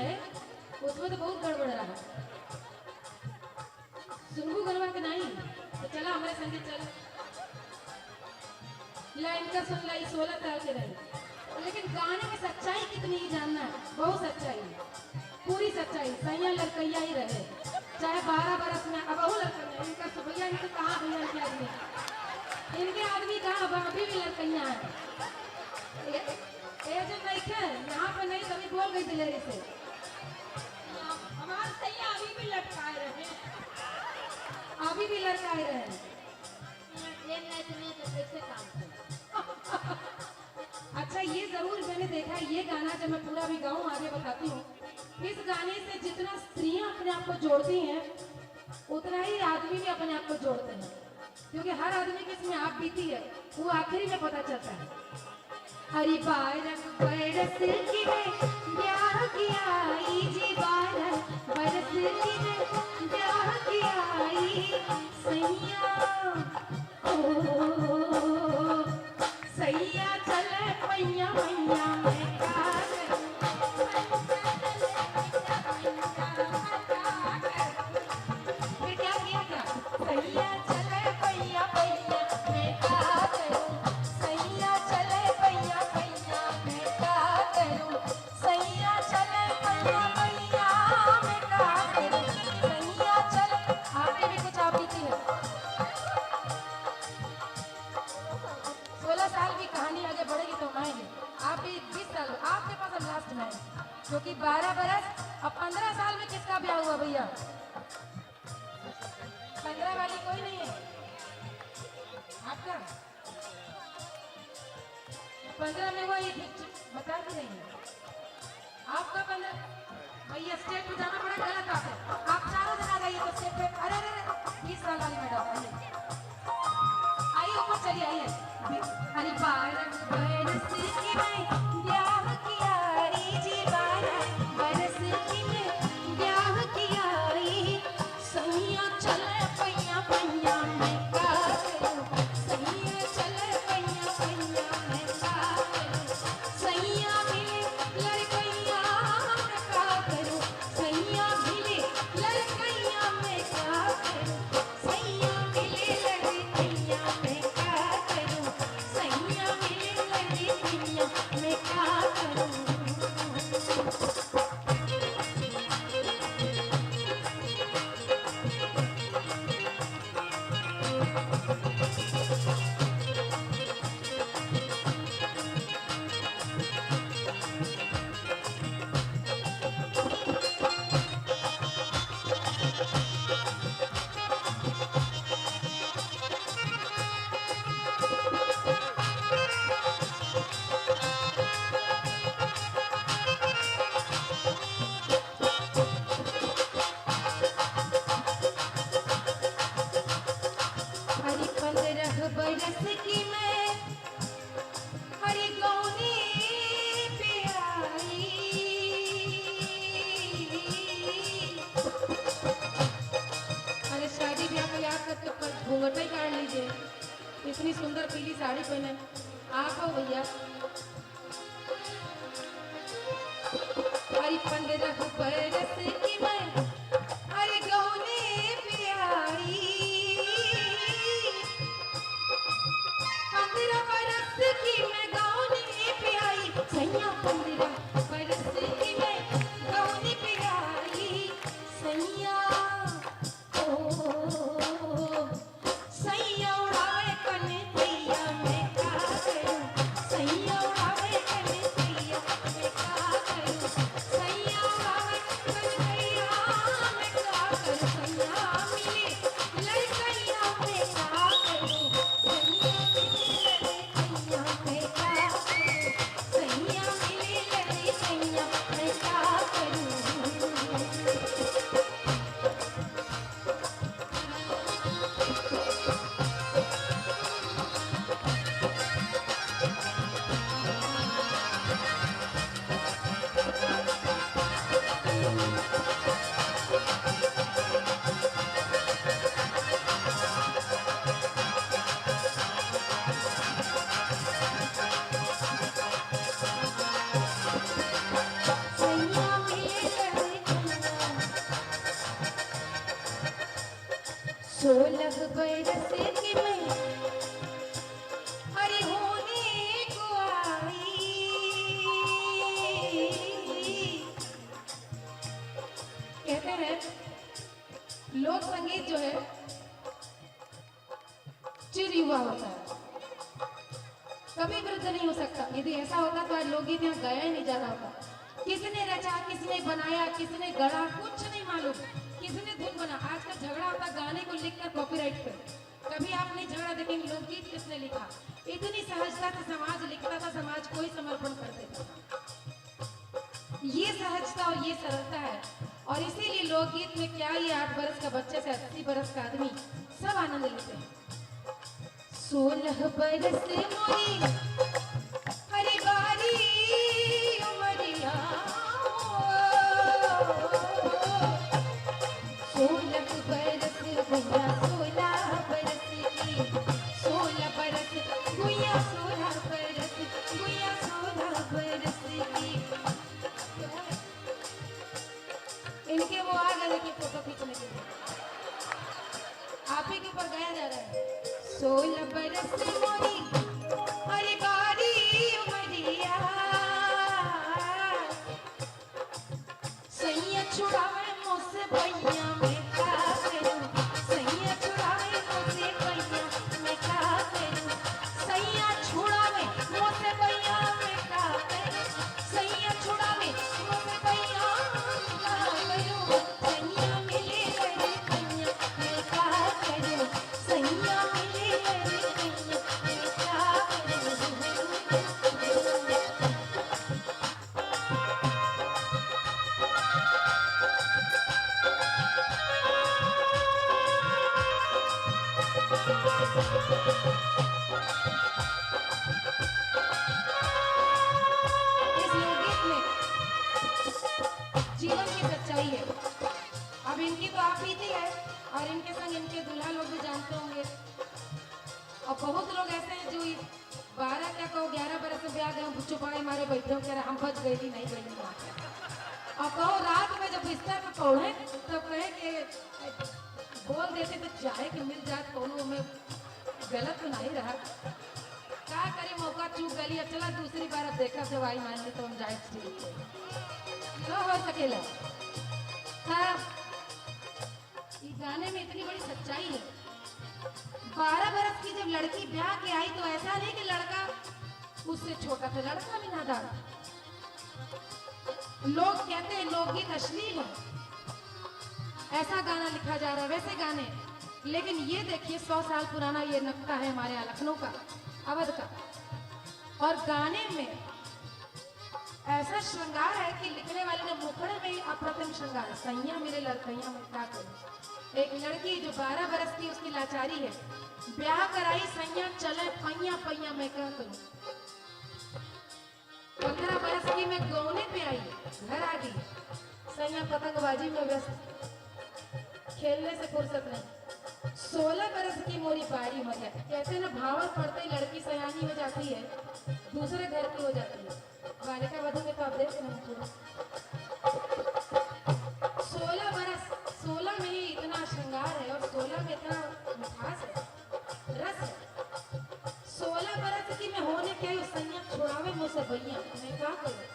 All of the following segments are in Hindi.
है उसमें तो बहुत गड़बड़ रहा। सुनबू गलवा के नहीं तो चला हमारे संगे चल। लाइन का सुन लाई 16 साल के रहे, लेकिन गाने में सच्चाई कितनी ही जानना है, बहुत सच्चाई, पूरी सच्चाई। सैया लड़कैया ही रहे, चाहे 12 बरस में अब लड़कैया, इनका तो भैया इनके कहाँ भैया इनके आदमी, इनके आदमी कहाँ, अब अभी भी लड़कैया है। जो नहीं थे यहाँ पे नहीं, तभी बोल गई दिलेरी से हमारे सैया अभी भी लटकाए रहे, अभी भी लड़काए रहे। कैसे काम अच्छा ये जरूर मैंने देखा है, ये गाना जब मैं पूरा भी गाऊं आगे बताती हूँ। इस गाने से जितना स्त्रियां अपने आप को जोड़ती हैं उतना ही आदमी भी अपने आप को जोड़ते हैं, क्योंकि हर आदमी की इसमें आप बीती है वो आखिरी में पता चलता है। हरी बारक बरस की ने ब्याह किया जी, बारक बरस की ने ब्याह किया सैया, ओ सैया चले पैया मैया में का क्या किया क्या सैया चले पैया पैया में का करूं, सैया चले पैया पैया में का करूं, सैया चले पैया पैया में का करूं, सैया चले। आपने भी कुछ आप बीती है। 16 साल की कहानी आगे बढ़ेगी तो आएंगे। आप भी 20 साल, आपके पास अब लास्ट में है, क्योंकि 12 बरस अब 15 साल में किसका ब्याह हुआ भैया? 15 वाली कोई नहीं है आपका? 15 में हुआ ये बता भी नहीं है आपका। 15 भैया स्टेज पे जाना बड़ा गलत बात है, आप चारों जन आ जाइए तो स्टेज पे। अरे अरे 20 साल वाली मैडम आइए ऊपर चलिए आइए। अरे बारक बरस की में ब्याह किया जी, बारक बरस की में ब्याह किया सैया चले पैया पैया में का करूं, सैया चले पैया पैया में का करूं, सैया मिले लड़कैया में का करूं, सैया मिले लड़कैया में का करूं, सैया मिले लड़कैया में का करूं, सैया मिले लड़कैया में का करूं। हरी 15 बरस की मैं हरी गौनी पे आई, अरे शादी ब्याह का याद करके पर घूंघट ही काट लीजिए, इतनी सुंदर पीली साड़ी पहने आप हो भैया। हरी 15 बरस की मैं हरी गौनी पे आई, 15 बरस की मैं गौनी पे आई, सैया 15 बरस की मैं गौनी पे आई सैया, ओ सैया उड़ावे कन्हैया में का करूं, सैया उड़ावे कन्हैया में का करूं, सैया उड़ावे लोक संगीत जो है चिर युवा होता है, कभी वृद्ध नहीं हो सकता। यदि ऐसा होता तो आज लोकगीत यहाँ गाया ही नहीं जा रहा होता। किसने रचा, किसने बनाया, किसने गढ़ा, कुछ नहीं मालूम। किसने धुन बना। आज का झगड़ा होता गाने को लिखकर कॉपीराइट पर। कभी आप नहीं झगड़ा देखेंगे लोकगीत किसने लिखा। इतनी सहजता से समाज लिखता था, समाज को ही समर्पण कर देता था। ये सहजता और ये सरलता है, और इसीलिए लोकगीत में क्या ये 8 बरस का बच्चे से 80 बरस का आदमी सब आनंद लेते हैं। 16 बरस मोरी हरी बारी उमरिया, 16 बरस गुया 16 बरस की, 16 बरस गुया 16 बरस गुया 16 बरस की। इनके वो आ गए कि फोटो खींचने के लिए आप ही के ऊपर गाया जा रहा है। 16 बरस मोरी हरी बारी उमरिया, सैया छुड़ावे मुझसे भैया मैं क्या करूं, सैया छुड़ावे मुझसे भैया मैं क्या करूं, सैया छुड़ावे मुझसे भैया मैं क्या करूं, सैया छुड़ावे मुझसे भैया मैं क्या करूं, सैया मिले रे भैया मैं क्या करूं, सैया मिले रे भैया मैं क्या करूं। इस लोकगीत में जीवन की सच्चाई है। अब इनकी तो आप बीती है, और इनके संग इनके दूल्हा लोग भी जानते होंगे। और बहुत लोग ऐसे हैं जो 12 क्या कहो 11 बरस से ब्याह गए, चुपाए मारे बैठे हो, कह रहे हम बच गए थी, नहीं गई थी। और कहो रात में जब बिस्तर पे पौड़े तब कहे कि बोल देते तो चाहे कि मिल जाए कोनो में गलत तो नहीं रहा। क्या करे, मौका चूक गली। अब चला दूसरी बार अब देखा दवाई मान ली तो हम जाए ठीक तो हो सकेला। हाँ, इस गाने में इतनी बड़ी सच्चाई है। 12 बरस की जब लड़की ब्याह के आई तो ऐसा नहीं कि लड़का उससे छोटा था, लड़का भी नादान। लोग कहते हैं लोकगीत अश्लील है, ऐसा गाना लिखा जा रहा है, वैसे गाने। लेकिन ये देखिए 100 साल पुराना ये नक्का है हमारे यहाँ लखनऊ का, अवध का, और गाने में ऐसा श्रृंगार है कि लिखने वाले ने मुखड़े में ही अप्रतिम श्रृंगार है। सैया मेरे लड़कैया में क्या करूं। एक लड़की जो 12 बरस की उसकी लाचारी है, ब्याह कराई सैया चले पैया पैया मैं क्या करूं। 15 बरस की मैं गौने पे आई, घर आ गई, सैया पतंगबाजी में व्यस्त, खेलने से फुर्सत नहीं। 16 बरस की मोरी बारी हो गया। कहते ना भावर पड़ते ही लड़की सयानी हो जाती है, दूसरे घर की हो जाती है। बालिका वधू में तो आप देख रहे हैं 16 बरस, 16 में ही इतना श्रृंगार है और 16 में इतना मिठास है, रस है। 16 बरस की मैं होने के सैया छुड़ावे मुझसे भैया मैं क्या करूं।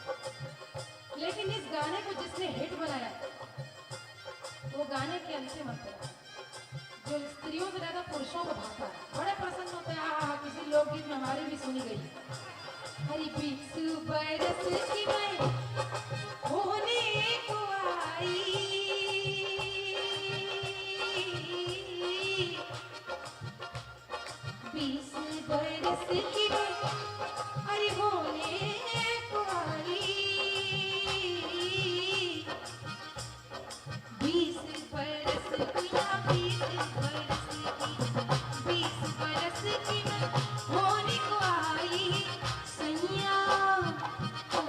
लेकिन इस गाने को जिसने हिट बनाया वो गाने के अंतिम अंतर जो स्त्रियों से ज्यादा पुरुषों को भाता है, बड़े प्रसन्न होते हैं। हाँ, किसी लोकगीत में हमारी भी सुनी गई। हरी 20 बरस की मैं होने को आई, 20 बरस की मैं हरी होने को आई, 20 बरस गुया 20 बरस की, 20 बरस की मैं होने को आई, सैया ओ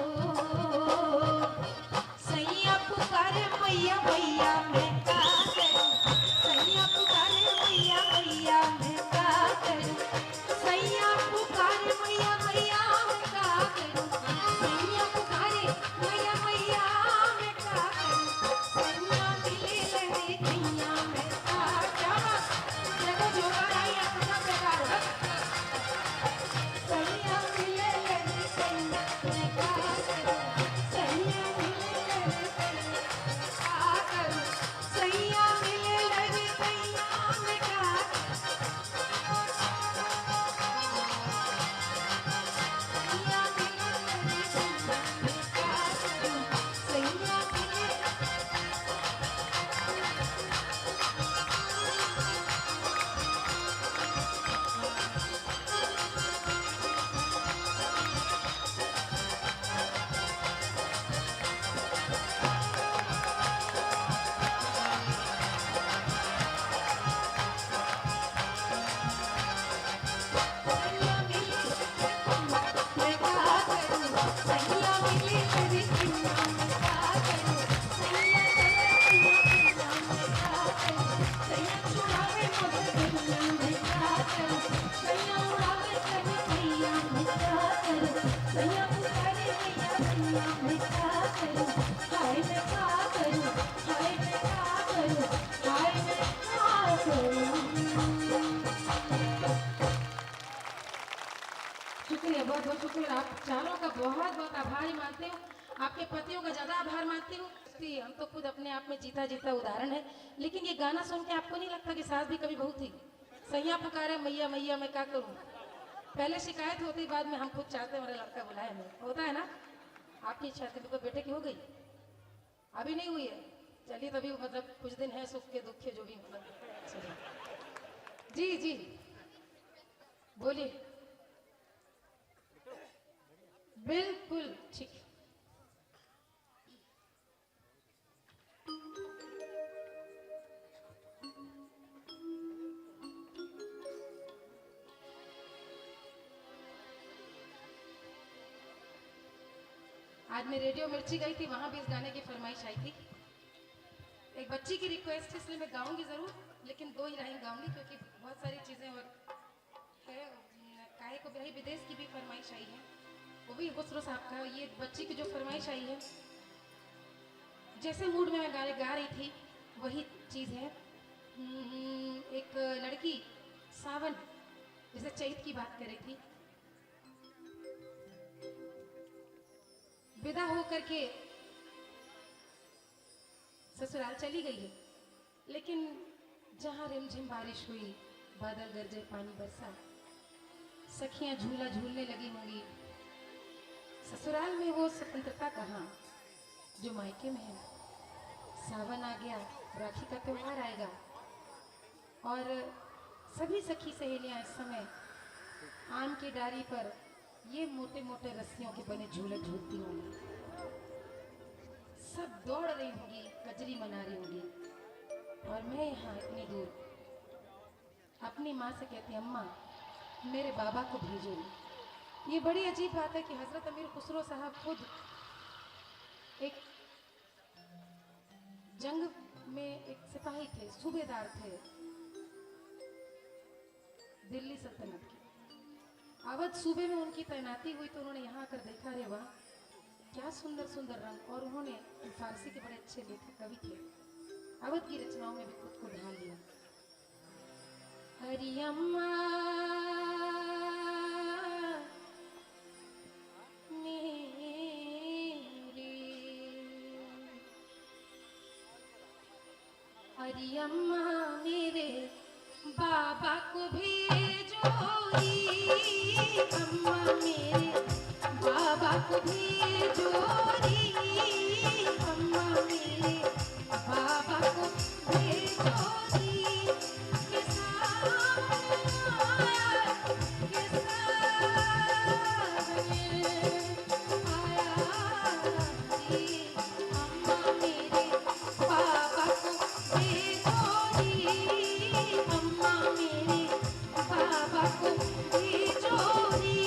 करती हूँ, आपके पतियों का ज्यादा आभार मानती हूँ। हम तो खुद अपने आप में जीता जीता उदाहरण है। लेकिन ये गाना सुन के आपको नहीं लगता कि सास भी कभी बहू थी? सैया पुकारे मैया मैया मैं क्या करूँ। पहले शिकायत होती, बाद में हम खुद चाहते हमारा लड़का बुलाए हमें, होता है ना। आपकी इच्छा थी तो बेटे की हो गई, अभी नहीं हुई है। चलिए तभी मतलब कुछ दिन है सुख के दुख के जो भी मतलब चलिए। जी जी बोलिए। बिल्कुल ठीक। आज मैं रेडियो मिर्ची गई थी, वहां भी इस गाने की फरमाइश आई थी। एक बच्ची की रिक्वेस्ट है, इसलिए मैं गाऊंगी जरूर, लेकिन 2 ही लाइन गाऊंगी क्योंकि बहुत सारी चीजें और है। काहे को भाई विदेश की भी फरमाइश आई है, वो भी खुसरो साहब का। ये बच्ची की जो फरमाइश आई है, जैसे मूड में मैं गाने गा रही थी वही चीज है। एक लड़की सावन जैसे चैत की बात कर रही थी, विदा होकर के ससुराल चली गई है, लेकिन जहां रिमझिम बारिश हुई, बादल गरजे, पानी बरसा, सखियां झूला झूलने लगी होंगी। ससुराल में वो स्वतंत्रता कहाँ जो मायके में है। सावन आ गया, राखी का त्योहार आएगा और सभी सखी सहेलियां इस समय आम की डाली पर ये मोटे मोटे रस्सियों के बने झूले झूलती होंगी। सब दौड़ रही होंगी, कजरी मना रही होंगी, और मैं यहाँ इतनी दूर अपनी माँ से कहती, अम्मा मेरे बाबा को भेजो। ये बड़ी अजीब बात है कि हजरत अमीर खुसरो साहब खुद एक जंग में एक सिपाही थे, सूबेदार थे दिल्ली सल्तनत के। अवध सूबे में उनकी तैनाती हुई तो उन्होंने यहाँ आकर देखा, रे वाह क्या सुंदर सुंदर रंग। और उन्होंने फारसी के बड़े अच्छे लेखक कवि थे, अवध की रचनाओं में भी खुद को ढाल लिया। हरि अम्मा मेरे, हरि अम्मा मेरे बाबा को भेजो री, अम्मा मेरे बाबा को भेजो री, अम्मा मेरे बाबा को भेजो री। के सावन आया, के सावन आया री, अम्मा मेरे बाबा को भेजो री, अम्मा मेरे बाबा को भेजो री।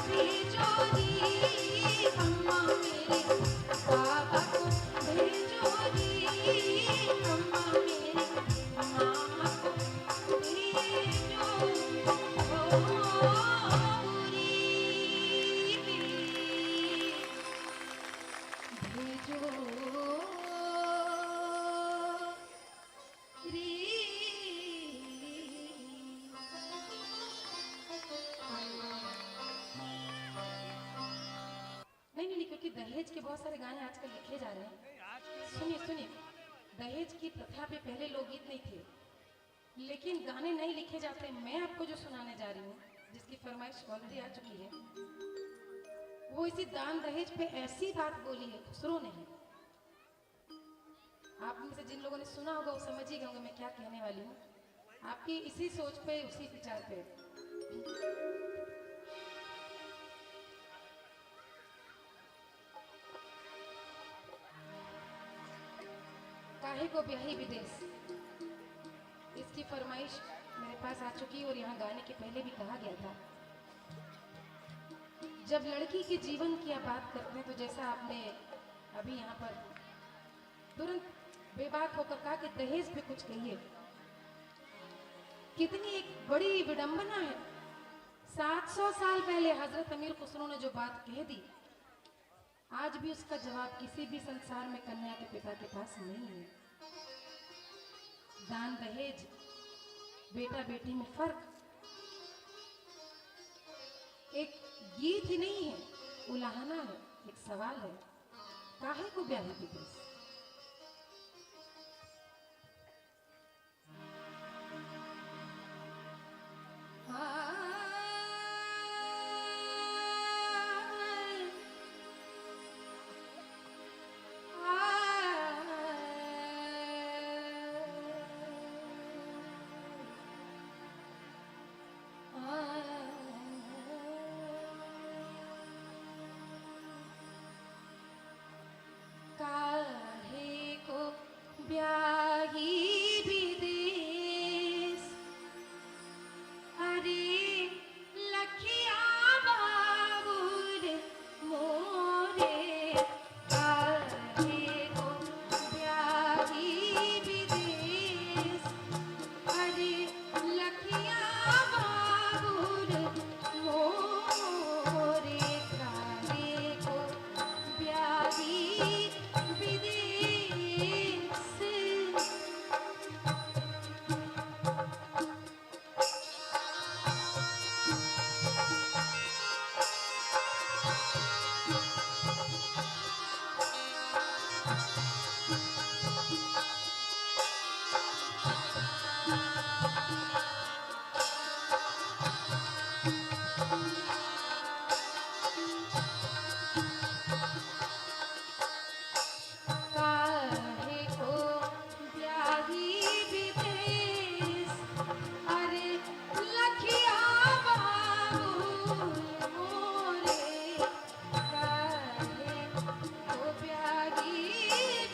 भेजो री अम्मा मेरे बाबा को भेजो री अम्मा मेरे मामा को भेजो री भेजो नहीं, क्योंकि दहेज के बहुत सारे गाने आजकल लिखे जा रहे हैं। सुनिए सुनिए, दहेज की प्रथा पे पहले लोकगीत नहीं थे, लेकिन गाने नहीं लिखे जाते। मैं आपको जो सुनाने जा रही हूँ, जिसकी फरमाइश ऑलरेडी आ चुकी है, वो इसी दान दहेज पे ऐसी बात बोली है खुसरो ने। आप में से जिन लोगों ने सुना होगा वो समझ ही गए होंगे मैं क्या कहने वाली हूँ। आपकी इसी सोच पे, उसी विचार पे। काहे को ब्याही विदेश, इसकी फरमाइश मेरे पास आ चुकी है और यहाँ गाने के पहले भी कहा गया था। जब लड़की के जीवन की आप बात करते हैं तो जैसा आपने अभी यहाँ पर तुरंत बेबाक होकर कहा कि दहेज पे कुछ कहिए, कितनी एक बड़ी विडंबना है। 700 साल पहले हजरत अमीर खुसरो ने जो बात कह दी, आज भी उसका जवाब किसी भी संसार में कन्या के पिता के पास नहीं है। दान दहेज, बेटा बेटी में फर्क एक गीत ही नहीं है, उलाहना है, एक सवाल है। काहे को ब्याही विदेश? काहे को ब्याही विदेश, अरे लखिया बाबूर मोरे। काहे को ब्याही विदेश, अरे लखिया बाबूर मोरे। काहे को ब्याही विदेश। काहे को ब्याही विदेश, अरे लखिया बाबूर मोरे। काहे को ब्याही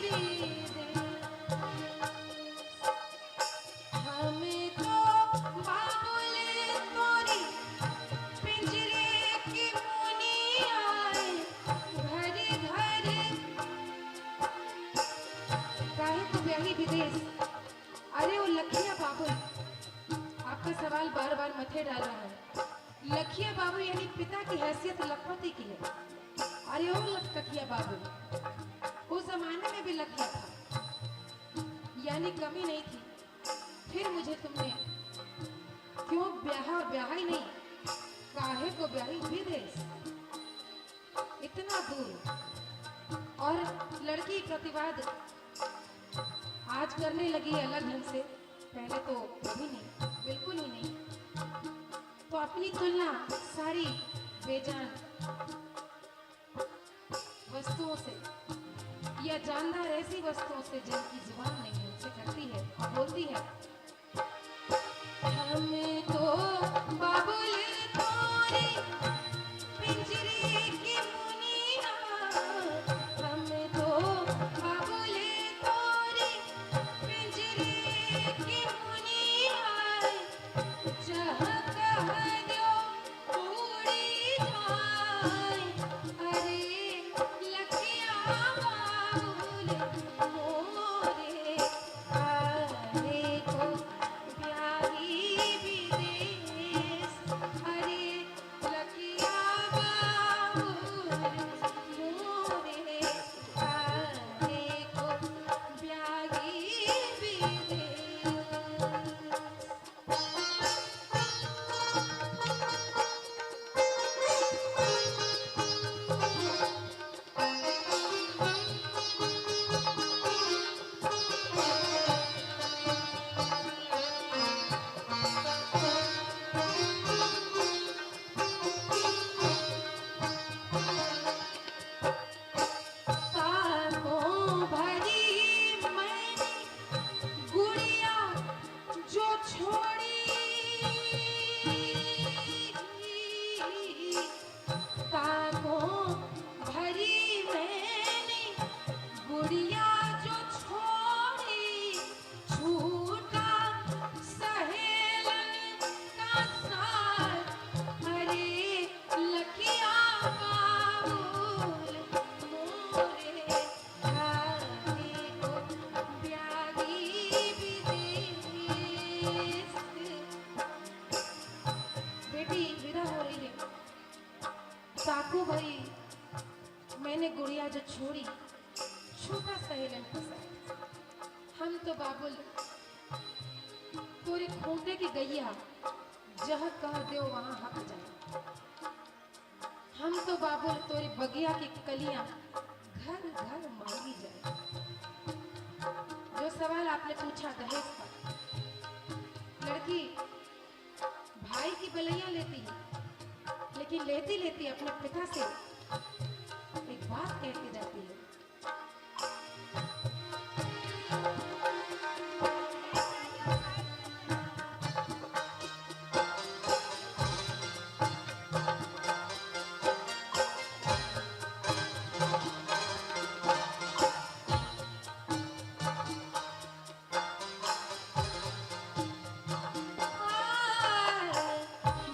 विदेश, हमें तो बाबुल तोरी पिंजरे की मुनी आए घर घर। काहे को ब्याही विदेश, अरे वो लखिया बाबुल। आपका सवाल बार बार मथे डाल रहा है। लखिया बाबू यानी पिता की हैसियत लखपति की है। अरे ओ लखिया बाबू, उस जमाने में भी लखिया था, यानी कमी नहीं थी। फिर मुझे तुमने क्यों ब्याहा, और ब्याहा ही नहीं, काहे को ब्याही विदेश, इतना दूर। और लड़की प्रतिवाद आज करने लगी अलग ढंग से, पहले तो कभी नहीं, बिल्कुल ही नहीं। तो अपनी तुलना सारी बेजान वस्तुओं से या जानदार ऐसी वस्तुओं से जिनकी जुबान नहीं है उनसे करती है और बोलती है, हमें तो बाबुल तोरे पिंजरे की मुनिया। हमें तो बाबुल तोरे पिंजरे की मुनिया। जहाँ कह दो उड़ी जाए। वही मैंने गुड़िया जो छोड़ी छोटा सा हेलन फंसा। हम तो बाबुल तोरे खूंटे की गैया जहाँ कह दो वहाँ हक जाए। हम तो बाबुल तोरी बगिया की कलियां घर घर मांगी जाए। जो सवाल आपने पूछा दहेज का, लड़की भाई की बलैया लेती है, लेकिन लेती लेती अपने पिता से एक बात कह के जाती है।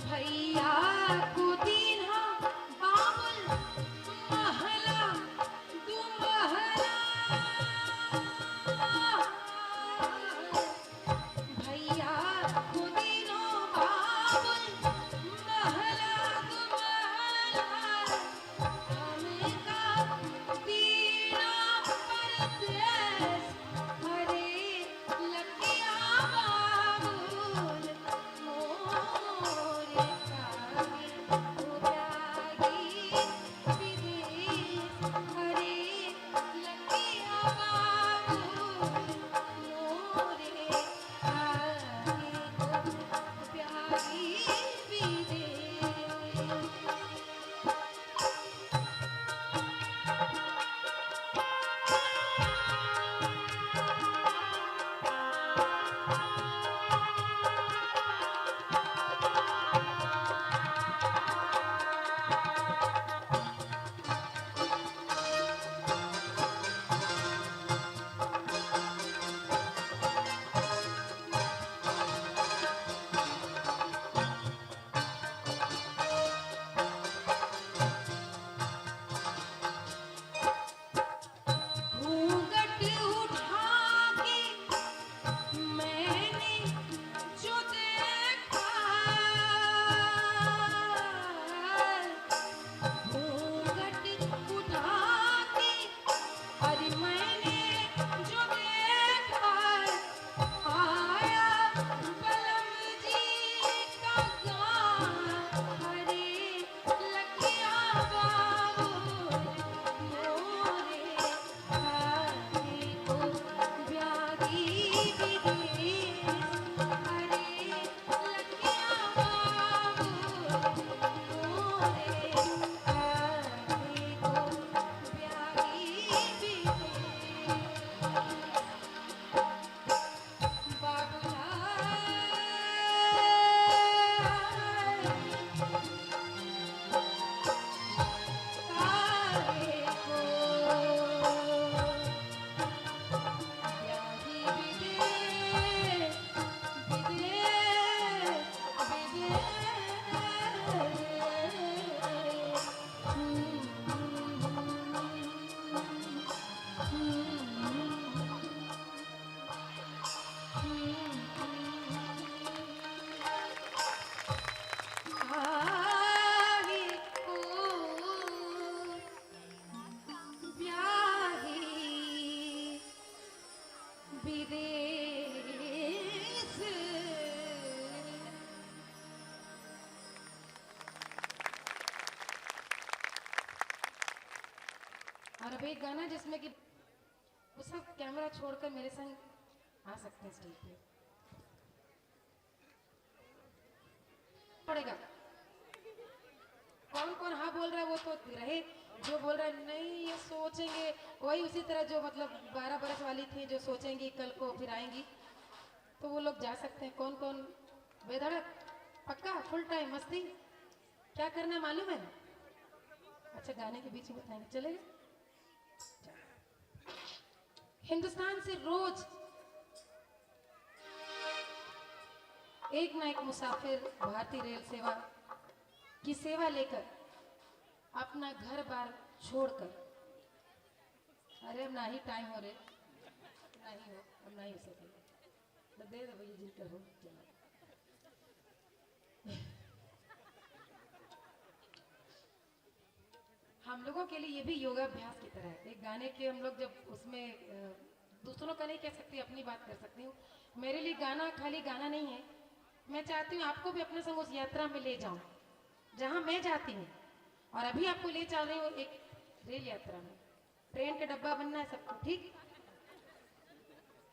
भैया को दीना बाबुल महला दू महला, भैया को दीनो बाबुल महला दू महला, हमें का दीना परदेस हरे लकिया बाबुल मोरे कागे उद्यागी विदेश हरे लकिया बाबुल मोरे कागे उद्यागी विदेश। घूंघट उठा के मैंने जो देखा, घूंघट उठा के अरे मैंने जो देखा, आया बलम जी का गान हरे लकिया बाबुल मोरे कागे को ब्यागी विदेश हरे लकिया बाबुल मोरे कागे को ब्यागी विदेश। बाबुला कागे को ब्यागी विदेश विदेश कागे को ब्याही विदेश। और अब एक गाना जिसमें कि वो सब कैमरा छोड़कर मेरे संग आ सकते हैं स्टेज पे पड़ेगा। कौन कौन हाँ बोल रहा है वो तो रहे, जो बोल रहा है नहीं ये सोचेंगे वही उसी तरह जो मतलब 12 बरस वाली थी जो सोचेंगी कल को फिर आएंगी, तो वो लोग जा सकते हैं। कौन कौन बेधड़क पक्का फुल टाइम मस्ती क्या करना मालूम है? अच्छा गाने के बीच में बताएंगे, चलेगा? हिंदुस्तान से रोज एक ना एक मुसाफिर भारतीय रेल सेवा की सेवा लेकर अपना घर बार छोड़कर, अरे अब ना ही टाइम हो रहे, नहीं हो अब नहीं हो सकेगा तो दे दो भैया जिनका हो चला। हम लोगों के लिए ये भी योगाभ्यास की तरह है। एक गाने के हम लोग जब उसमें दूसरों का नहीं कह सकती, अपनी बात कर सकती हूँ। मेरे लिए गाना खाली गाना नहीं है। मैं चाहती हूँ आपको भी अपने संग उस यात्रा में ले जाऊं जहां मैं जाती हूँ। और अभी आपको ले चल रही हूँ एक रेल यात्रा में। ट्रेन का डब्बा बनना है सबको, ठीक।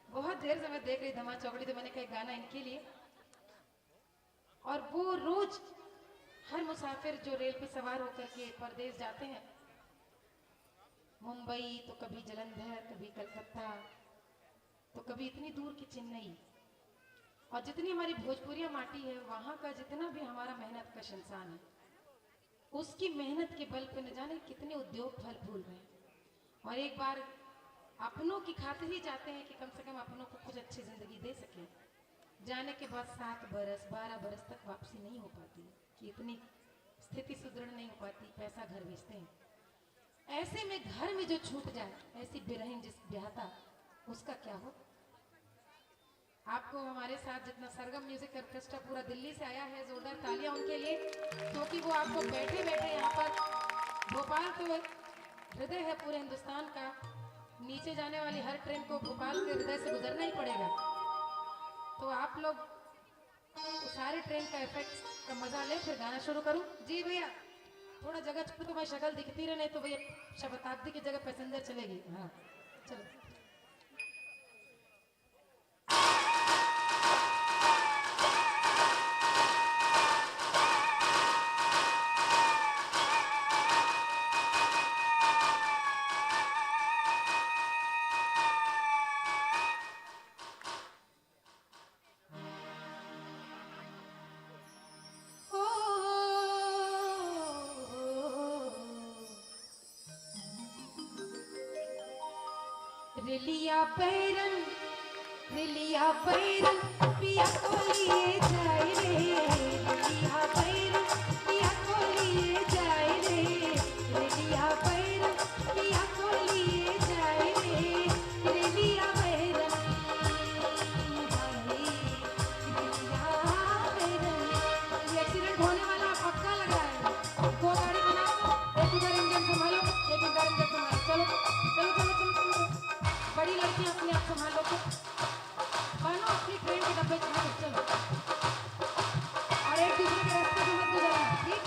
बहुत देर से मैं देख रही धमा चौकड़ी, तो मैंने कहा एक गाना इनके लिए। और वो रोज हर मुसाफिर जो रेल पे सवार होकर के परदेश जाते हैं, मुंबई तो कभी जलंधर, कभी कलकत्ता, तो कभी इतनी दूर की चेन्नई, और जितनी हमारी भोजपुरिया माटी है वहां का जितना भी हमारा मेहनत का इंसान है, उसकी मेहनत के बल पे न जाने कितने उद्योग फल फूल रहे हैं। और एक बार अपनों की खातिर ही चाहते हैं कि कम से कम अपनों को कुछ अच्छी जिंदगी दे सके। जाने के बाद 7 बरस 12 बरस तक वापसी नहीं हो पाती, कि इतनी स्थिति सुदृढ़ नहीं हो पाती, पैसा घर भेजते हैं। ऐसे में घर में जो छूट जाए, ऐसी बेरहम जिस ब्याहता, उसका क्या हो। आपको हमारे साथ जितना सरगम म्यूजिक ऑर्केस्ट्रा पूरा दिल्ली से आया है, जोरदार तालियां उनके लिए, क्योंकि वो आपको बैठे बैठे यहाँ पर, भोपाल तो हृदय है पूरे हिंदुस्तान का, नीचे जाने वाली हर ट्रेन को भोपाल के हृदय से गुजरना ही पड़ेगा। तो आप लोग सारे ट्रेन का इफेक्ट का मजा ले। फिर गाना शुरू करूं? जी भैया, थोड़ा जगह छोड़, तो मैं शक्ल दिखती रहे, नहीं तो भैया शताब्दी की जगह पैसेंजर चलेगी। हाँ चलो। रिलिया बैरन पिया को लिए जाए रे, रिलिया बैरन पिया को लिए जाए रे, रिलिया बैरन पिया को लिए जाए रे, रिलिया बैरन भाई, रिलिया बैरन। ये एक्सीडेंट होने वाला पक्का लग रहा है। 2 गाड़ी बनाओ, एक उधर इंजन संभालो, एक इधर इंजन संभालो। चलो चलो चलो चलो चलो, बड़ी लड़कियां अपने आप संभालो, तो बनो अपनी ट्रेन के डब्बे चढ़ो, चलो। और एक दूसरे के रास्ते में मत गुजरना, ठीक।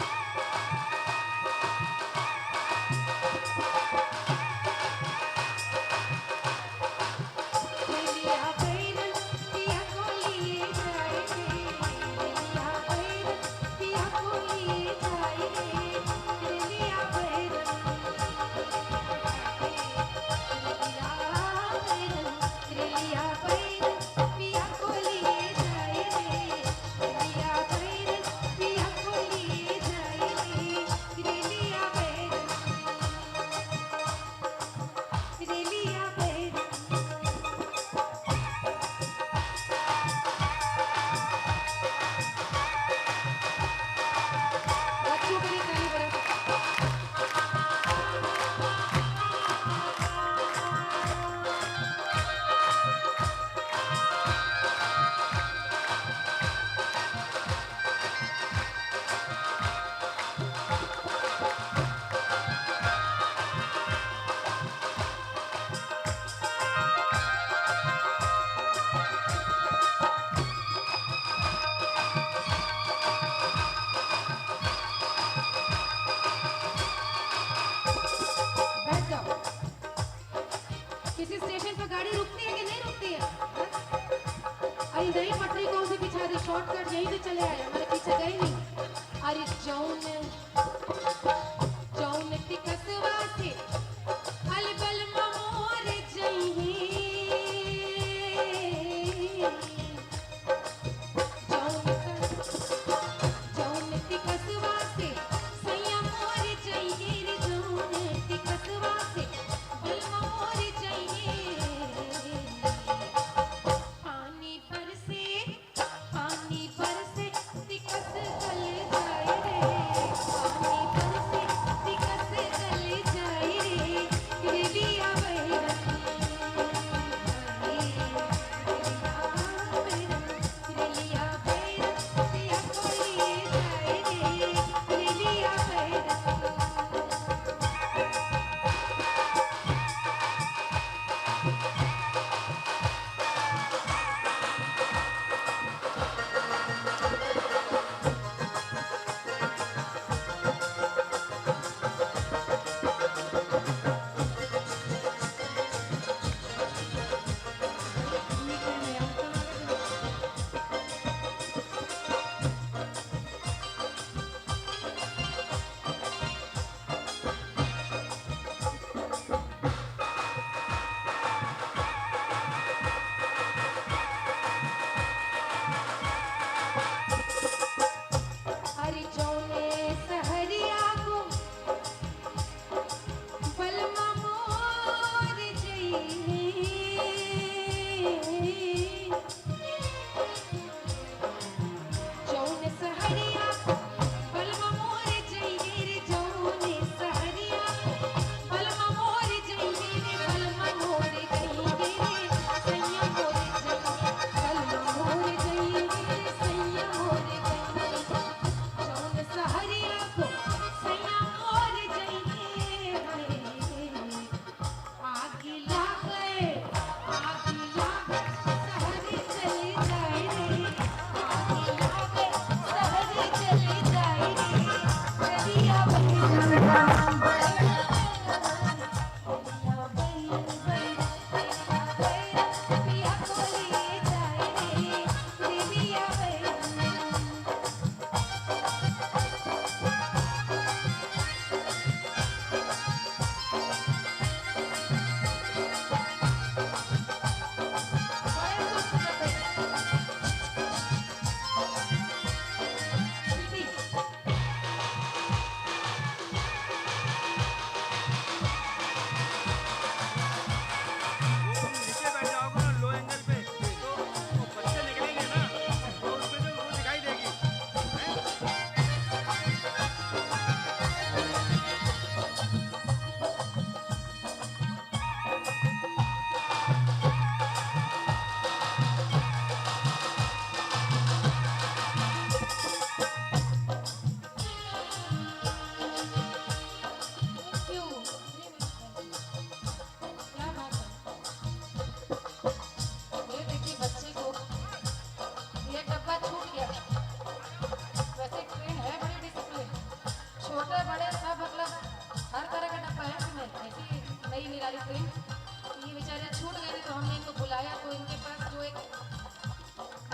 रिलिया बैरन पिया को लिए जाए रे, रिलिया बैरन पिया को लिए जाए रे, रिलिया बैरन रिलिया बैरन पिया को लिए जाए रे, रिलिया बैरन पिया को लिए जाए रे, रिलिया बैरन रिलिया बैरन। बच्चों के लिए ताली बजाओ। बैठ जाओ। किसी स्टेशन पर गाड़ी रुकती है कि नहीं रुकती है? अरे नई पटरी कौन सी बिछा दी, शॉर्टकट यहीं से चले आए, हमारे पीछे गए नहीं। अरे जौन टिकसवा से अलबल मोर जइही, जौन टिकसवा से सैया मोर जइही रे, जौन टिकसवा से बलमा मोर जइही। पानी बरसे टिकस गल जाए रे,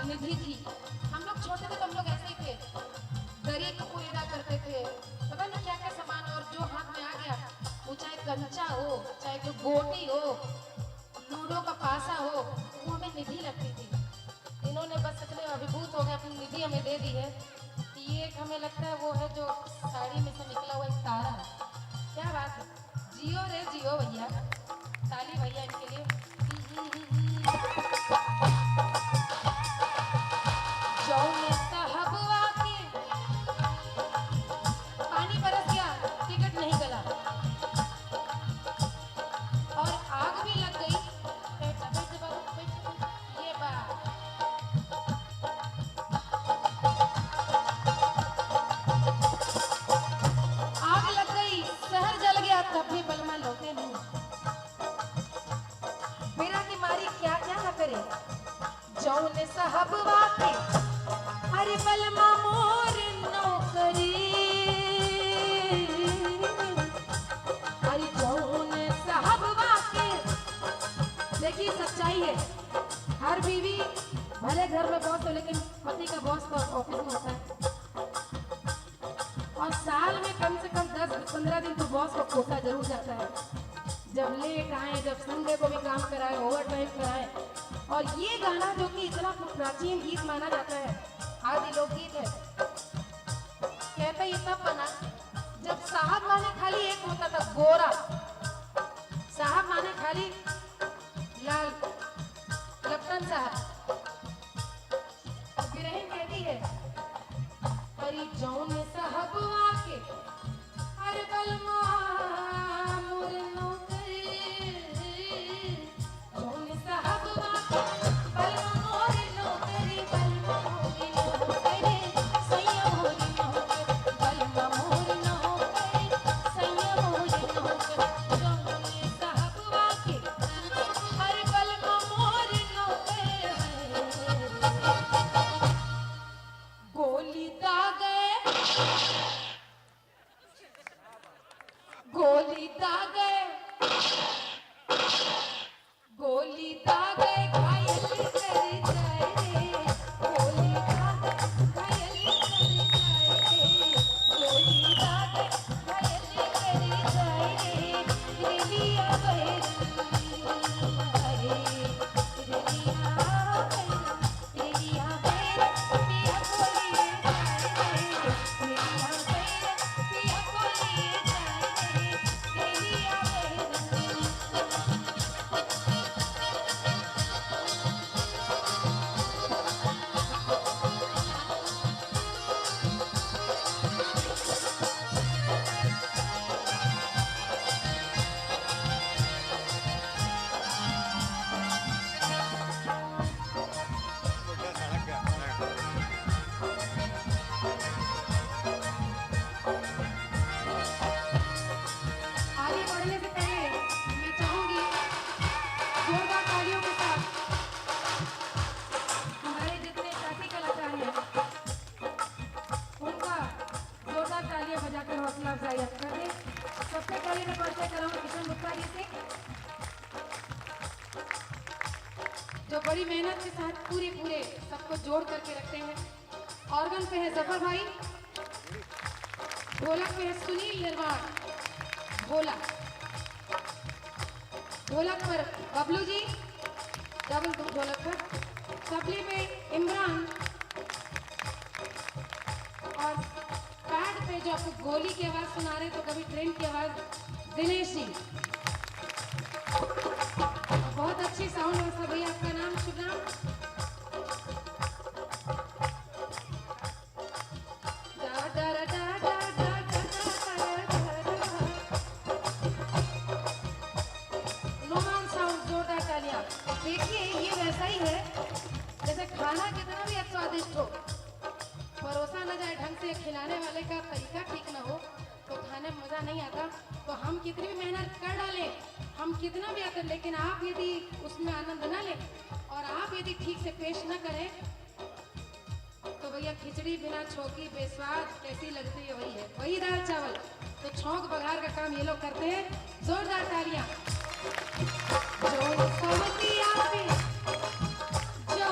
निधि थी। हम लोग छोटे थे तो हम लोग ऐसे ही थे, दरी को पूरा करते थे, पता नहीं क्या क्या सामान, और जो हाथ में आ गया वो चाहे कंचा हो, चाहे जो गोटी हो, लूडो का पासा हो, वो हमें निधि लगती थी। इन्होंने बस इतने अभिभूत हो गए, अपनी निधि हमें दे दी है कि ये एक हमें लगता है वो है जो साड़ी में से निकला हुआ एक तारा है। क्या बात है, जियो रे जियो भैया, ताली भैया इनके लिए। जौने साहबवा के पानी बरस गया, टिकट नहीं गला और आग भी लग गई। बैठ बैठ बाबू बैठ, ये बात आग लग गई, शहर जल गया, तब भी बलमा लौटे नहीं। मेरा की मारी क्या क्या न करे, जौने साहबवा के अरे बलमा मोर नौकरी, अरे जौने साहबवा के। देखिए सच्चाई है, हर बीवी भले घर में बॉस हो लेकिन पति का बॉस तो ऑफिस में होता है, और साल में कम से कम 10-15 दिन तो बॉस को कोसा जरूर जाता है। जब लेट आए, जब संडे को भी काम कराए, ओवर टाइम कराए। और ये गाना जो कि इतना प्राचीन गीत माना जाता है, आदि लोकगीत है, कहते ये तब बना जब साहब माने खाली एक होता था गोरा, साहब माने खाली लाल लपटन साहब। बिरहीन कहती है अरे जौने साहब आके अरे बलमा मोर नौकरी, जौने साहब आके बलमा मोर नौकरी, बलमा मोर नौकरी, सैया मोर नौकरी, बलमा मोर नौकरी, सैया मोर नौकरी, जौने साहब आके अरे बलमा मोर नौकरी। गोली दागे गोली दागे गोली दागे घायल कर जाए रे, गोली दागे घायल कर जाए रे, गोली दागे घायल कर जाए रे, रेलिया बैरनी हरे, रेलिया बैरनी, रेलिया बैरनी पिया कोलिए जाए रे, रेलिया बैरनी पिया कोलिए जाए रे, रेलिया बैरनी। आगे बढ़ने से पहले मैं चाहूंगी जोरदार तालियों के साथ हमारे जितने साथी कलाकार हैं उनका जोरदार तालियां बजाकर हौसला अफजाई कर दें। सबसे पहले मैं परिचय कराऊंगा किशन गुप्ता जी से, जो बड़ी मेहनत के साथ पूरे सबको जोड़ करके रखते हैं। ऑर्गन पे है जफर भाई, ढोलक पे है सुनील निर्वाण भोला, ढोलक पर बबलू जी डबल ढोलक पर, तबले पे इमरान, और पैड पे जो आपको गोली की आवाज सुना रहे तो कभी ट्रेन की आवाज दिनेश जी। बहुत अच्छी साउंड व्यवस्था भैया, आपका नाम शुभ नाम? देखिए ये वैसा ही है जैसे खाना कितना भी स्वादिष्ट हो, परोसा न जाए ढंग से, खिलाने वाले का तरीका ठीक ना हो तो खाने में मजा नहीं आता। तो हम कितनी भी मेहनत कर डालें, हम कितना भी अगर, लेकिन आप यदि उसमें आनंद न लें और आप यदि ठीक से पेश न करें तो भैया खिचड़ी बिना छौंकी बेस्वाद कैसी लगती है, वही है, वही दाल चावल। तो छौंक बघार का काम ये लोग करते हैं। जोरदार तालियां। जो सवतिया पे जो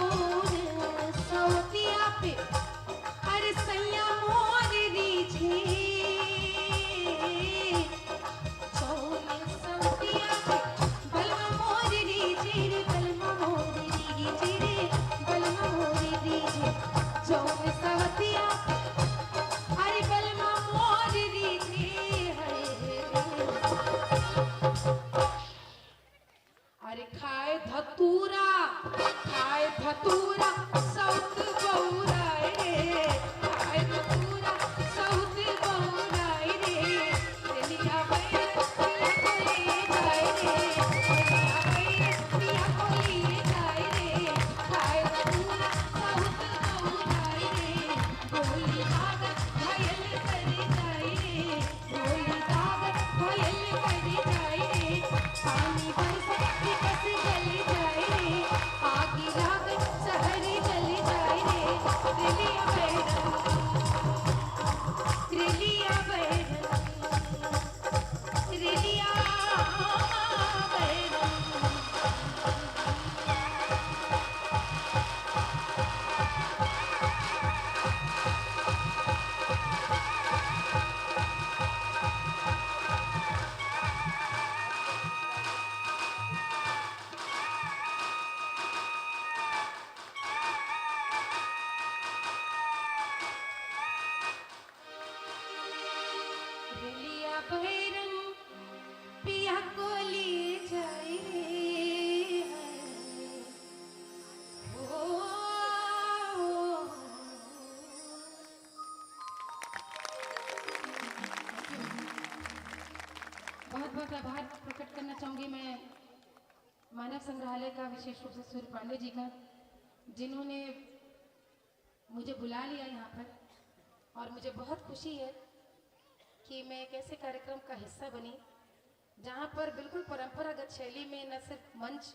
पानी बरसे विकस जली जाए रे, आगी लागन शहर जली जाए रे, रेलिया बैरन, रेलिया बैरन, रेलिया बैरन। रेलिया बैरन पिया को ले जाए रे, ओ, बहुत बहुत आभार प्रकट करना चाहूंगी मैं मानव संग्रहालय का, विशेष रूप से सूर्य पांडे जी का, जिन्होंने मुझे बुला लिया यहाँ पर। और मुझे बहुत खुशी है कि मैं एक ऐसे कार्यक्रम का हिस्सा बनी जहाँ पर बिल्कुल परंपरागत शैली में न सिर्फ मंच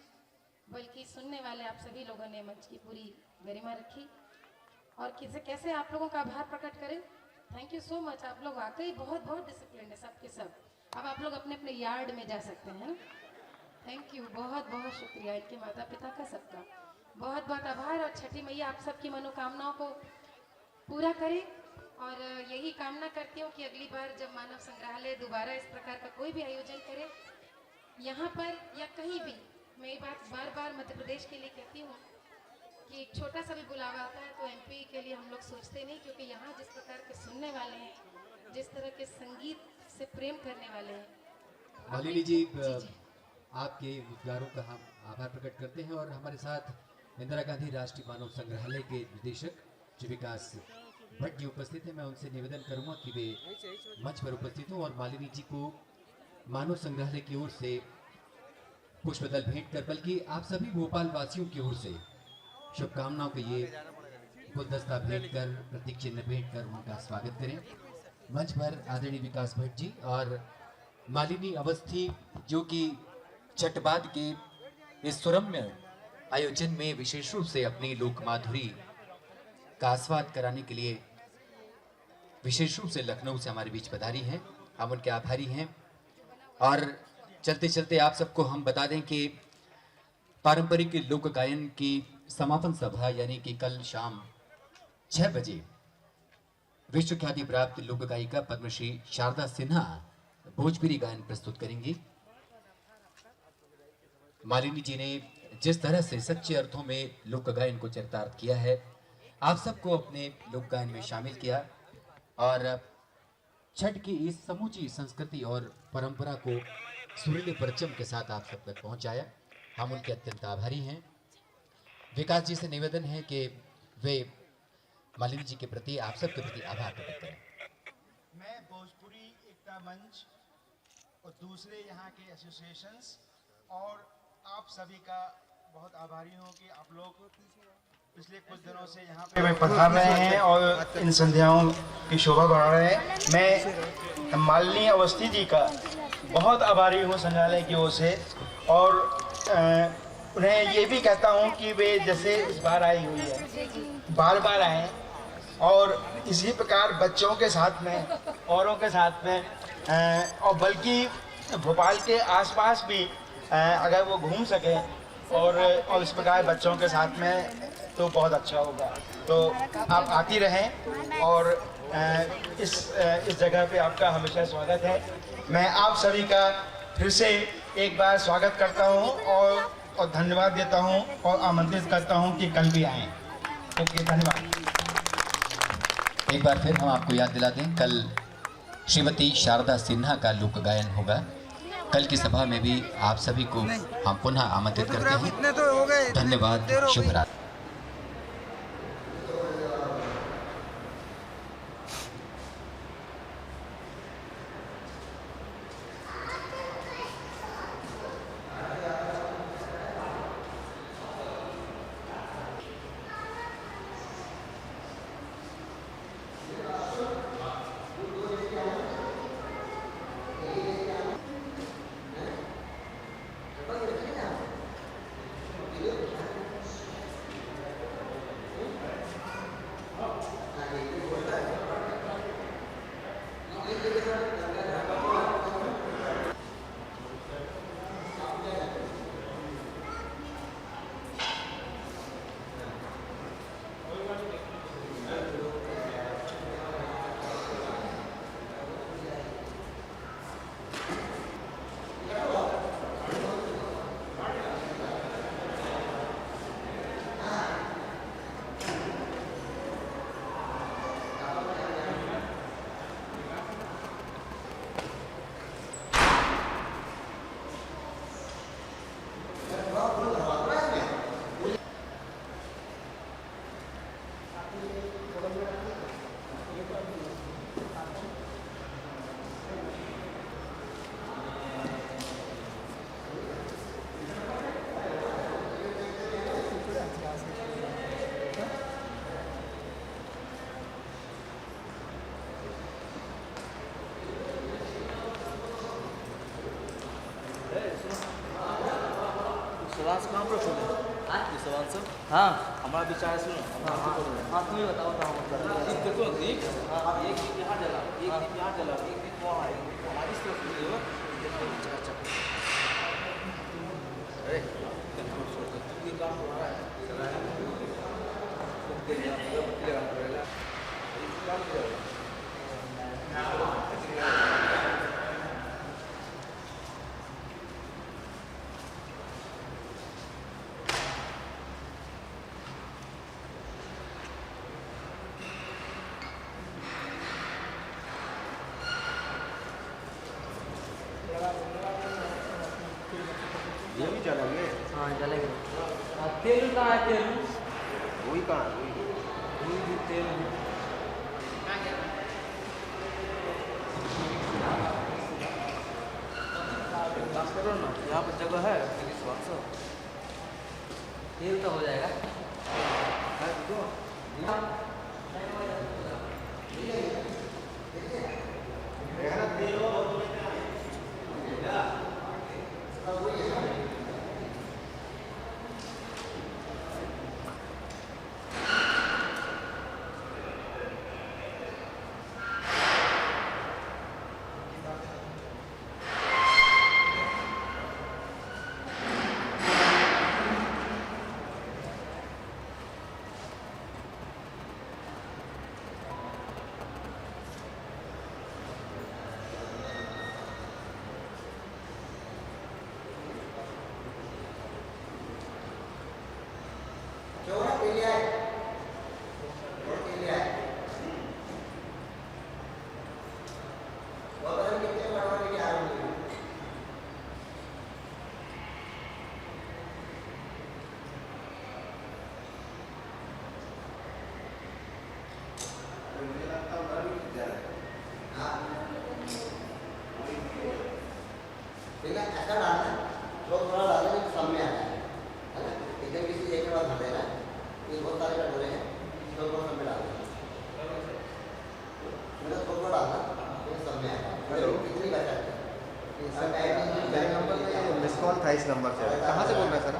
बल्कि सुनने वाले आप सभी लोगों ने मंच की पूरी गरिमा रखी। और किसे कैसे आप लोगों का आभार प्रकट करें। Thank you so much. आप लोग वाकई बहुत बहुत डिसिप्लिन है सबके सब। अब आप लोग अपने अपने यार्ड में जा सकते हैं। थैंक यू, बहुत बहुत शुक्रिया इनके माता पिता का, सबका बहुत बहुत आभार। और छठी मैया आप सबकी मनोकामनाओं को पूरा करे। और यही कामना करती हूँ कि अगली बार जब मानव संग्रहालय दोबारा इस प्रकार का कोई भी आयोजन करे यहाँ पर या कहीं भी, मैं ये बात बार बार मध्य प्रदेश के लिए कहती हूँ कि एक छोटा सा भी बुलावा आता है तो एमपी के लिए हम लोग सोचते नहीं, क्योंकि यहाँ जिस प्रकार के सुनने वाले हैं, जिस तरह के संगीत से प्रेम करने वाले हैं। मालिनी जी, आपके विचारों का हम आभार प्रकट करते हैं। और हमारे साथ इंदिरा गांधी राष्ट्रीय मानव संग्रहालय के निदेशक श्री विकास भट्ट जी उपस्थित हैं। मैं उनसे निवेदन करूंगा कि वे मंच पर उपस्थित हों और मालिनी जी को मानव संग्रहालय की ओर से पुष्पदल भेंट कर, बल्कि आप सभी भोपाल वासियों की ओर से शुभकामनाओं के ये गुलदस्ता भेंट कर, प्रतीक चिन्ह भेंट कर उनका स्वागत करें। मंच पर आदरणीय विकास भट्ट जी और मालिनी अवस्थी, जो कि छठबाद के इस सुरम्य आयोजन में विशेष रूप से अपनी लोक माधुरी का आस्वाद कराने के लिए विशेष रूप से लखनऊ से हमारे बीच पधारी हैं। हम उनके आभारी हैं। और चलते चलते आप सबको हम बता दें कि पारंपरिक लोक गायन की समापन सभा यानी कि कल शाम 6 बजे विश्व ख्याति प्राप्त लोक गायिका पद्मश्री शारदा सिन्हा भोजपुरी गायन प्रस्तुत करेंगी। मालिनी जी ने जिस तरह से सच्चे अर्थों में लोक गायन को चरितार्थ किया है, आप सबको अपने लोक गायन में शामिल किया और छठ की इस समूची संस्कृति और परंपरा को सुरीले परचम के साथ आप सब तक पहुंचाया। हम उनके अत्यंत आभारी हैं। विकास जी से निवेदन है कि वे मालिनी जी के प्रति, आप सबके प्रति आभार प्रकट करें। मैं भोजपुरी एकता मंच और दूसरे यहाँ के एसोसिएशंस और आप सभी का बहुत आभारी हूँ कि आप लोग पिछले कुछ दिनों से यहाँ पे पधार रहे हैं और इन संध्याओं की शोभा बढ़ा रहे हैं। मैं मालिनी अवस्थी जी का बहुत आभारी हूँ संग्रहालय की ओर से, और उन्हें ये भी कहता हूँ कि वे जैसे इस बार आई हुई है बार बार आएँ और इसी प्रकार बच्चों के साथ में, औरों के साथ में और बल्कि भोपाल के आसपास भी अगर वो घूम सकें और इस प्रकार बच्चों के साथ में, तो बहुत अच्छा होगा। तो आप आती रहें और इस जगह पे आपका हमेशा स्वागत है। मैं आप सभी का फिर से एक बार स्वागत करता हूँ और धन्यवाद देता हूँ और आमंत्रित करता हूँ कि कल भी आएँ। ओके, धन्यवाद। एक बार फिर हम आपको याद दिला दें, कल श्रीमती शारदा सिन्हा का लोक गायन होगा। कल की सभा में भी आप सभी को हम पुनः आमंत्रित करते हैं। धन्यवाद, शुभ रात्रि। सवाल कहाँ पर खोले ये सवाल सब हाँ हमारा विचार सुनो हाँ तुम्हें बताओ कहाँ मतलब एक देखो दीप एक दीप यहाँ जला एक दीप यहाँ जला एक दीप वहाँ है हमारी इस तरफ देखो अच्छा अच्छा अरे ये काम हमारा है बत्ती लगाना पड़ेगा काम करेगा ये भी चलेंगे हाँ चलेंगे तेल कहाँ है तेल वही कहाँ है वही तेल बात करो ना यहाँ पर जगह है तेल तो हो जाएगा है देखो ऐसा डालना जो थोड़ा डालने में सामने आ जाए है ना एकदम किसी एक के बाद भर देना ये बहुत सारे कटोरे हैं तो थोड़ा सामने डाल देना मतलब थोड़ा डालना ये सामने आ जाए कितनी बचा मेरे नंबर में मिस कॉल था इस नंबर से कहाँ से बोल रहे हैं सर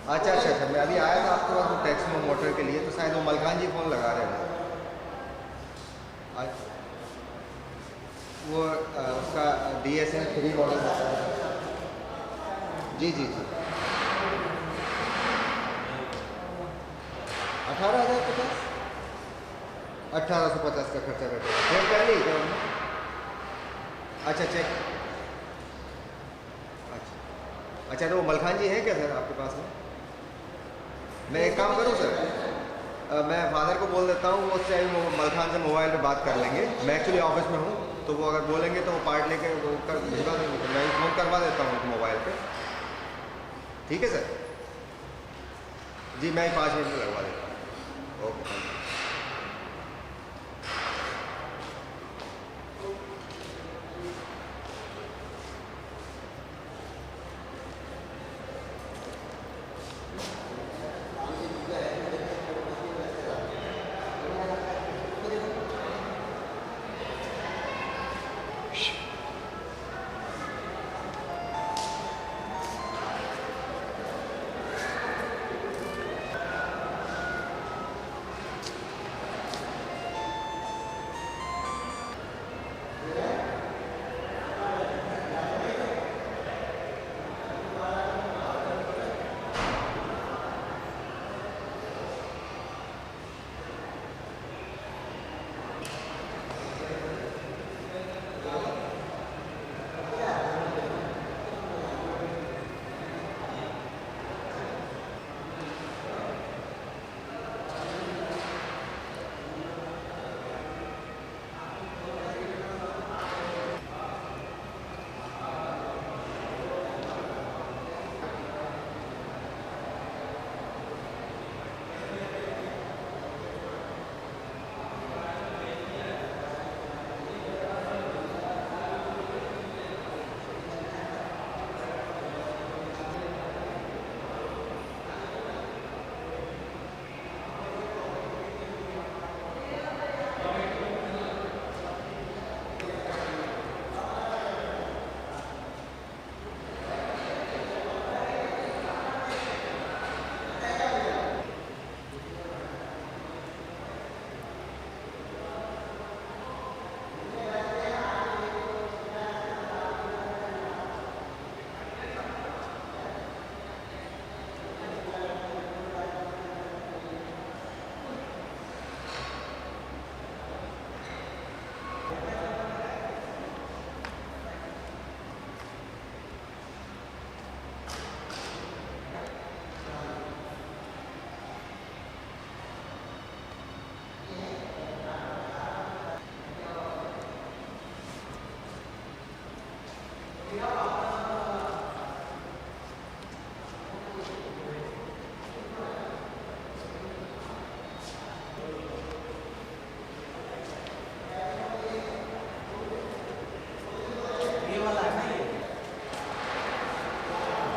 अच्छा अच्छा अच्छा मैं अभी आया था आपके पास वो टैक्स में मोटर के लिए तो शायद वो मलकान जी फ़ोन लगा रहे हैं आज वो उसका DSN 3 मॉडल बता रहा है जी जी जी 18,050 1850 का खर्चा बैठेगा चेक कर ली क्या उन्होंने अच्छा चेक अच्छा तो वो मलखान जी हैं क्या सर आपके पास में मैं एक काम करूं सर मैं फादर को बोल देता हूँ वो उससे मलखान से मोबाइल पे बात कर लेंगे मैं एक्चुअली ऑफिस में हूँ तो वो अगर बोलेंगे तो वो पार्ट लेके वो कर भिजवा देंगे तो मैं फ़ोन करवा देता हूँ उनको मोबाइल पे ठीक है सर जी मैं 5 मिनट में लगवा देता हूँ ओके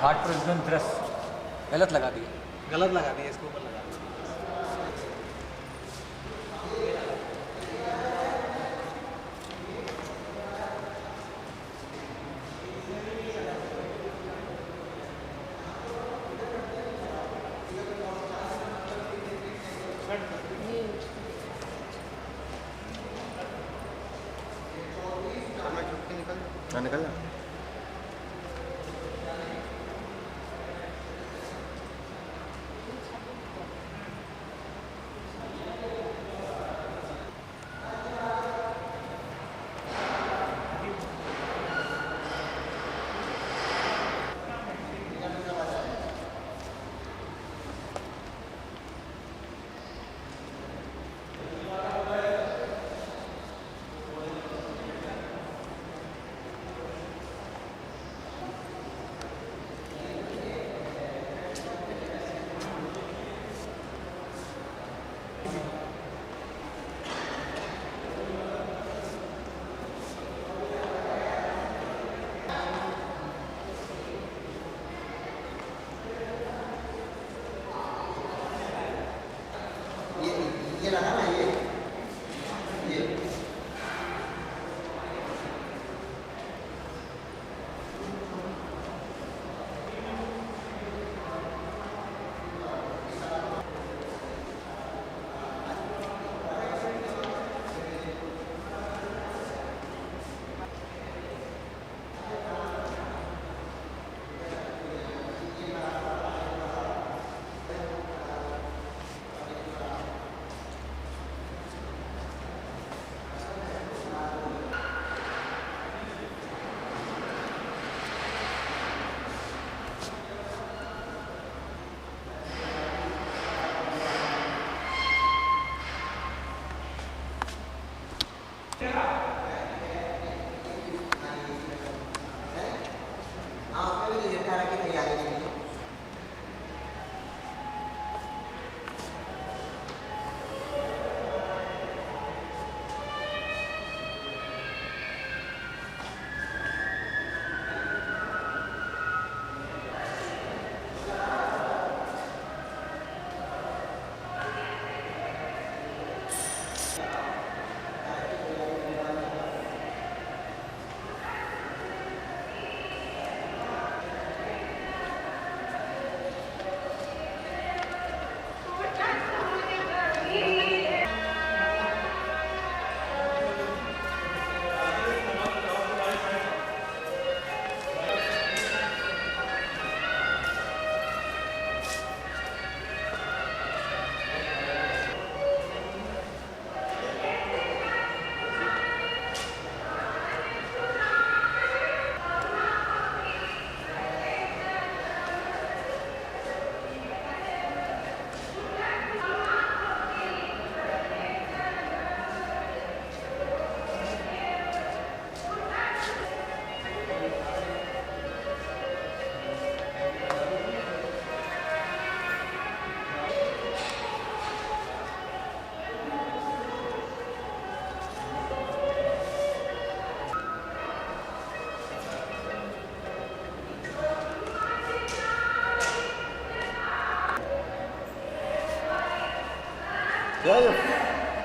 हार्ट प्रेसिडेंट ड्रेस गलत लगा दिया। गलत लगा दिया, इसके ऊपर लगा दिया। हाँ निकल जा। ये लगा ना ये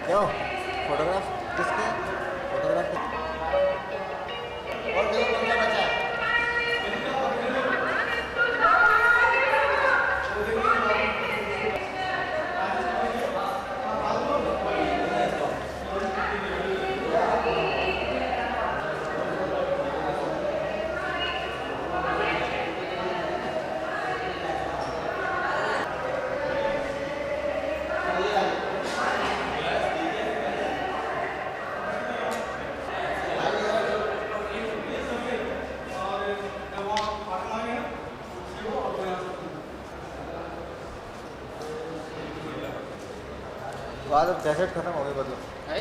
क्या फोटोग्राफ किसका फोटोग्राफ और देखो कौन सा बचा है बाद अब कैसेट खत्म हो गई, बदलो है